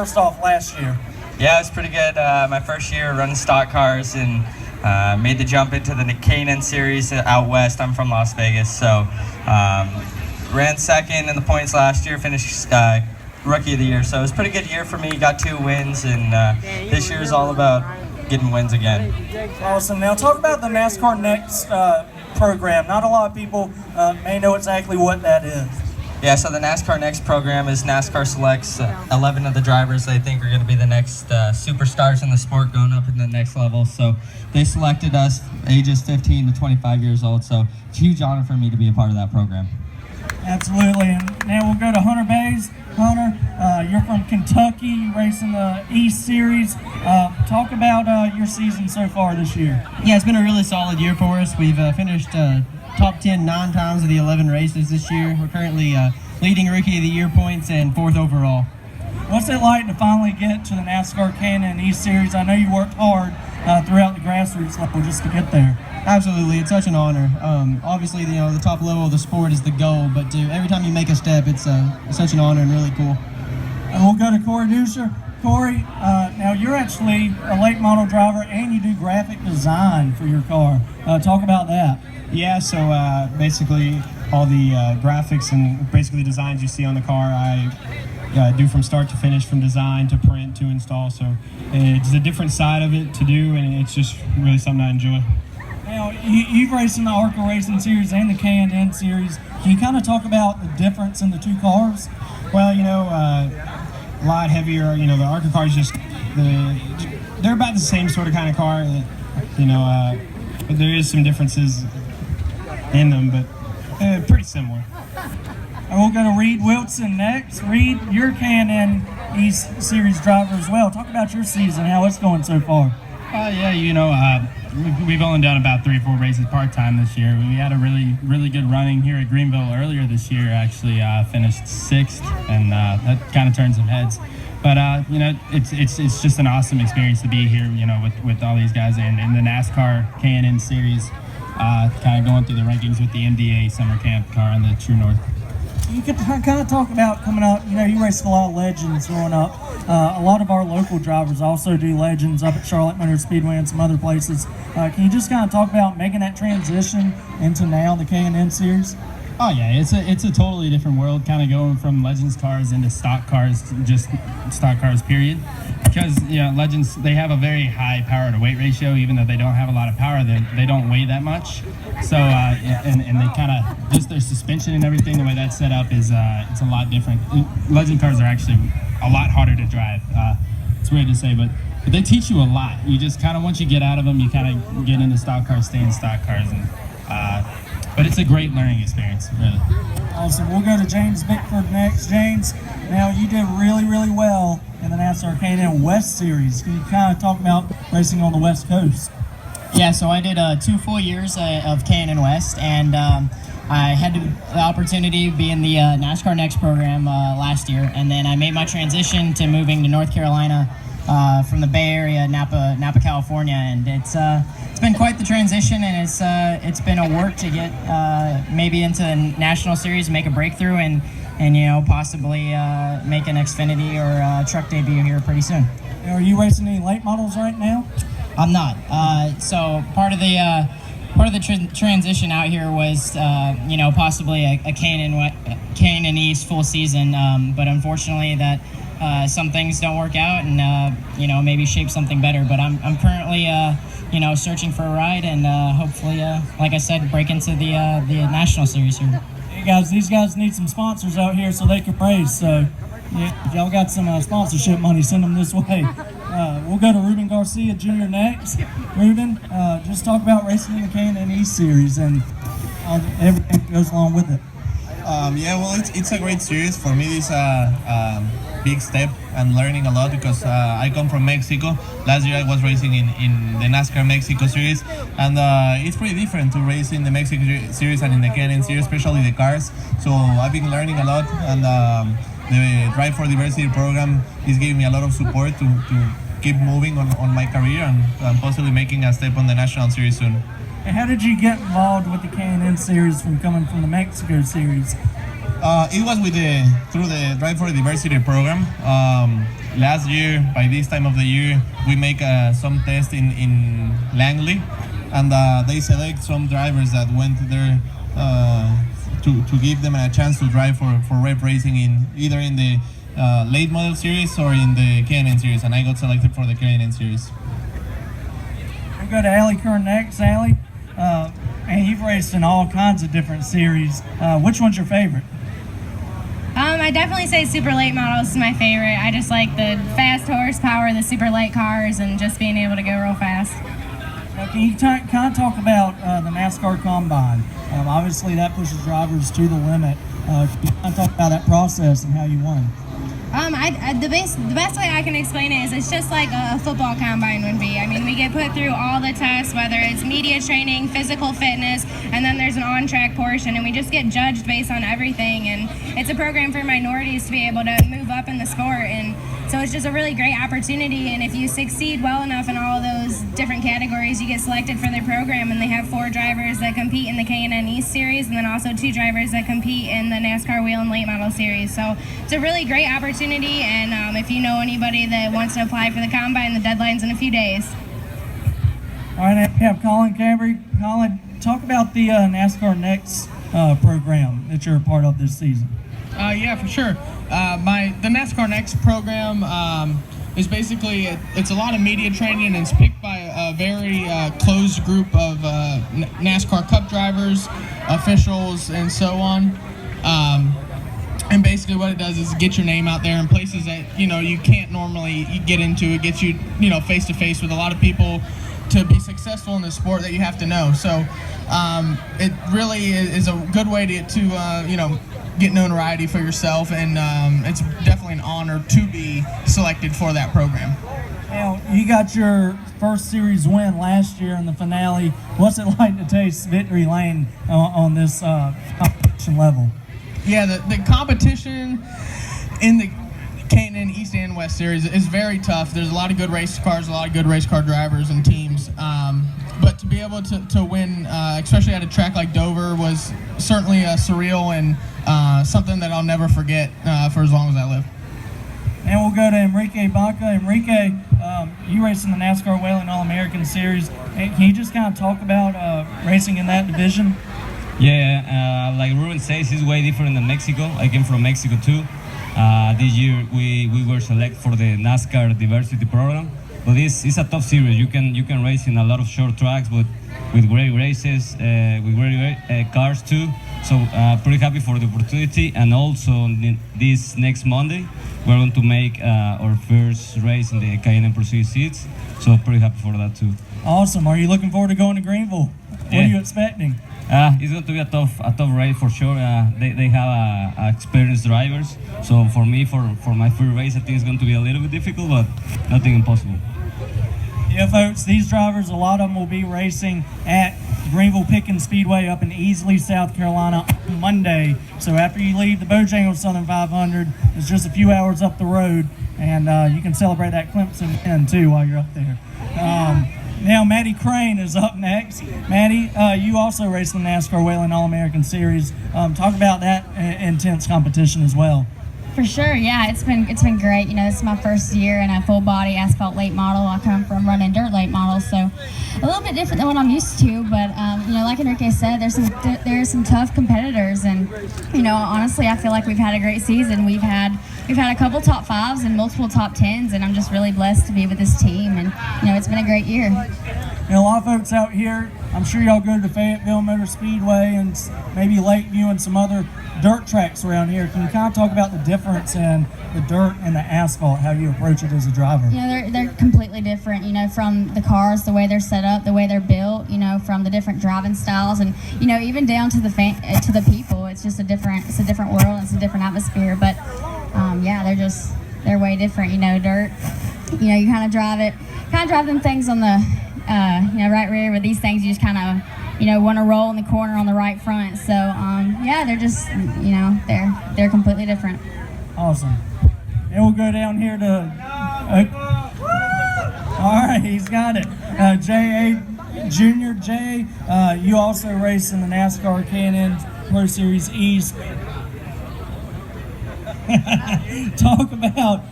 first off last year? Yeah, it was pretty good. My first year running stock cars, and made the jump into the K&N series out west. I'm from Las Vegas, so ran second in the points last year, finished rookie of the year. So it was a pretty good year for me. Got 2 wins, and this year is all about getting wins again. Awesome. Now talk about the NASCAR Next program. Not a lot of people may know exactly what that is. Yeah, so the NASCAR Next program is NASCAR selects 11 of the drivers they think are going to be the next superstars in the sport going up in the next level. So they selected us ages 15 to 25 years old. So it's a huge honor for me to be a part of that program. Absolutely. And now we'll go to Hunter Bays. Hunter, you're from Kentucky, racing the East Series. Talk about your season so far this year. Yeah, it's been a really solid year for us. We've finished top 10 9 times of the 11 races this year. We're currently leading Rookie of the Year points and 4th overall. What's it like to finally get to the NASCAR K&N East Series? I know you worked hard throughout the grassroots level just to get there. Absolutely, it's such an honor. Obviously, the top level of the sport is the goal, but every time you make a step, it's such an honor and really cool. And we'll go to Corey Duscher. Corey, now you're actually a late model driver and you do graphic design for your car. Talk about that. Yeah, so basically all the graphics and basically designs you see on the car, I do from start to finish, from design to print to install. So it's a different side of it to do, and it's just really something I enjoy. Now, you've raced in the ARCA Racing Series and the K&N Series. Can you kind of talk about the difference in the 2 cars? Well, a lot heavier. The ARCA cars they're about the same sort of kind of car. But there is some differences in them, but pretty similar. And we'll go to Reed Wilson next. Reed, you're a K&N East Series driver as well. Talk about your season, how it's going so far. We've only done about 3 or 4 races part-time this year. We had a really good running here at Greenville earlier this year. Actually finished 6th, and that kind of turned some heads. But it's just an awesome experience to be here, with all these guys in the NASCAR K&N Series, kind of going through the rankings with the MDA Summer Camp car and the True North. You could kind of talk about coming up, you raced a lot of legends growing up. A lot of our local drivers also do legends up at Charlotte Motor Speedway and some other places. Can you just kind of talk about making that transition into now the K&N Series? Oh yeah, it's a totally different world, kind of going from Legends cars into stock cars, just stock cars period. Because Legends, they have a very high power to weight ratio, even though they don't have a lot of power, they don't weigh that much. So and they kind of, just their suspension and everything, the way that's set up is it's a lot different. Legend cars are actually a lot harder to drive. It's weird to say, but they teach you a lot. You just kind of, once you get out of them, you kind of get into stock cars, stay in stock cars, and but it's a great learning experience, really. Awesome. We'll go to James Bickford next. James, now you did really well in the NASCAR K&N West Series. Can you kind of talk about racing on the West Coast? Yeah, so I did 2 full years of K&N West, and I had the opportunity to be in the NASCAR Next program last year, and then I made my transition to moving to North Carolina from the Bay Area, Napa, California, and it's been quite the transition, and it's been a work to get maybe into the National Series, make a breakthrough, and possibly make an Xfinity or truck debut here pretty soon. Are you racing any late models right now? I'm not. So part of the transition out here was possibly a K&N East full season, but unfortunately that some things don't work out, and maybe shape something better. But I'm currently searching for a ride, and hopefully, like I said, break into the National Series here. Hey guys, these guys need some sponsors out here so they can race. So if y'all got some sponsorship money, send them this way. We'll go to Ruben Garcia Jr. next. Ruben, just talk about racing in the K&N East Series and everything that goes along with it. It's a great series. For me, it's a big step and learning a lot because I come from Mexico. Last year I was racing in the NASCAR Mexico Series, and it's pretty different to race in the Mexico Series and in the K&N Series, especially the cars. So I've been learning a lot, and the Drive for Diversity program is giving me a lot of support to keep moving on my career and possibly making a step on the National Series soon. And how did you get involved with the K&N Series from coming from the Mexico Series? It was through the Drive for Diversity program. last year, by this time of the year, we make some test in Langley, and they select some drivers that went there to give them a chance to drive for rep racing either in the late model series or in the K&N series, and I got selected for the K&N series. We'll go to Allie Kern next. Allie, and you've raced in all kinds of different series. Which one's your favorite? I definitely say super late models is my favorite. I just like the fast horsepower, the super late cars, and just being able to go real fast. Now, can you kind of talk about the NASCAR Combine? Obviously, that pushes drivers to the limit. Can you kind of talk about that process and how you won? The best way I can explain it is it's just like a football combine would be. I mean, we get put through all the tests, whether it's media training, physical fitness, and then there's an on-track portion, and we just get judged based on everything. And it's a program for minorities to be able to move up in the sport, and so it's just a really great opportunity. And if you succeed well enough in all of those different categories, you get selected for their program, and they have 4 drivers that compete in the K&N East Series, and then also 2 drivers that compete in the NASCAR Wheel and Late Model Series. So it's a really great opportunity, and if you know anybody that wants to apply for the Combine, the deadline's in a few days. All right, we have Colin Cambry. Colin, talk about the NASCAR Next program that you're a part of this season. Yeah, for sure. The NASCAR Next program is basically, it's a lot of media training, and it's picked by a very closed group of NASCAR Cup drivers, officials, and so on. And basically what it does is get your name out there in places that, you can't normally get into. It gets you, face to face with a lot of people to be successful in the sport that you have to know. So it really is a good way to get notoriety for yourself, and it's definitely an honor to be selected for that program. Now, you got your first series win last year in the finale. What's it like to taste victory lane on this competition level? Yeah, the competition in the K&N East and West Series is very tough. There's a lot of good race cars, a lot of good race car drivers and teams. But to be able to win, especially at a track like Dover, was certainly surreal and something that I'll never forget for as long as I live. And we'll go to Enrique Baca. Enrique, you raced in the NASCAR Whelen All-American Series. Can you just kind of talk about racing in that division? Yeah, like Ruben says, it's way different than Mexico. I came from Mexico too. This year we were selected for the NASCAR Diversity Program. But it's a tough series. You can race in a lot of short tracks, but with great races, with great cars too. So pretty happy for the opportunity. And also this next Monday, we're going to make our first race in the K&N Pro Series seats. So pretty happy for that too. Awesome. Are you looking forward to going to Greenville? What are you expecting? It's going to be a tough race for sure. They have experienced drivers. So for me, for my first race, I think it's going to be a little bit difficult, but nothing impossible. Yeah, folks, these drivers, a lot of them will be racing at Greenville Pickens Speedway up in Easley, South Carolina on Monday. So after you leave the Bojangles Southern 500, it's just a few hours up the road, and you can celebrate that Clemson win too while you're up there. Now, Maddie Crane is up next. Maddie, you also raced in the NASCAR Whelen All-American Series. Talk about that intense competition as well. For sure, yeah, it's been great. This is my first year in a full body asphalt late model. I come from running dirt late models, so a little bit different than what I'm used to. But like Enrique said, there's some tough competitors, and honestly, I feel like we've had a great season. We've had a couple top 5s and multiple top 10s, and I'm just really blessed to be with this team. And it's been a great year. A lot of folks out here, I'm sure y'all go to Fayetteville Motor Speedway and maybe Lakeview and some other dirt tracks around here. Can you kind of talk about the difference in the dirt and the asphalt, how you approach it as a driver? They're completely different, from the cars, the way they're set up, the way they're built, from the different driving styles, and even down to the people. It's just a different world, it's a different atmosphere. But they're way different. Dirt, you kind of drive them things on the right rear. With these things, you just kind of want to roll in the corner on the right front. So they're just they're completely different. Awesome. And we'll go down here to all right, he's got it. J.A. Junior. Jay, you also race in the NASCAR K&N Pro Series East. Talk about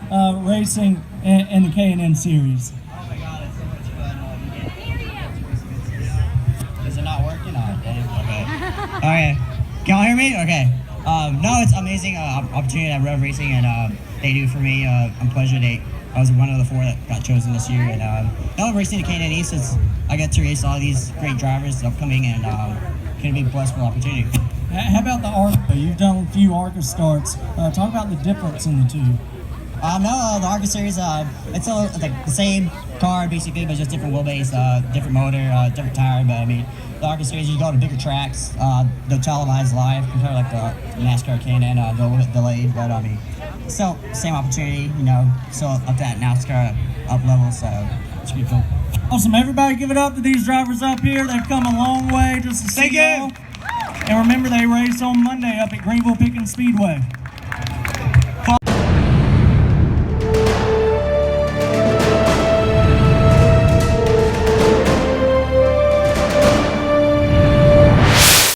racing in the K&N series. Oh my God, it's so much fun. Is it not working? Oh, dang. Okay. Okay. Can y'all hear me? Okay. No, it's amazing opportunity at Rev Racing, and they do for me. I'm pleasure to. I was one of the 4 that got chosen this year, and now I'm racing the K&N East. I get to race all these great drivers upcoming, and can be blessed with opportunity. How about the ARCA? You've done a few ARCA starts. Talk about the difference in the two. No, the ARCA series, it's like the same car basically, but just different wheelbase, different motor, different tire. But I mean, the ARCA series, you go to bigger tracks. They'll televise live compared to like the NASCAR K&N. They're a little bit delayed, but I mean, still same opportunity. Still up that NASCAR up level, so it's pretty cool. Awesome. Everybody give it up to these drivers up here. They've come a long way just to see y'all. And remember, they race on Monday up at Greenville Pickens Speedway.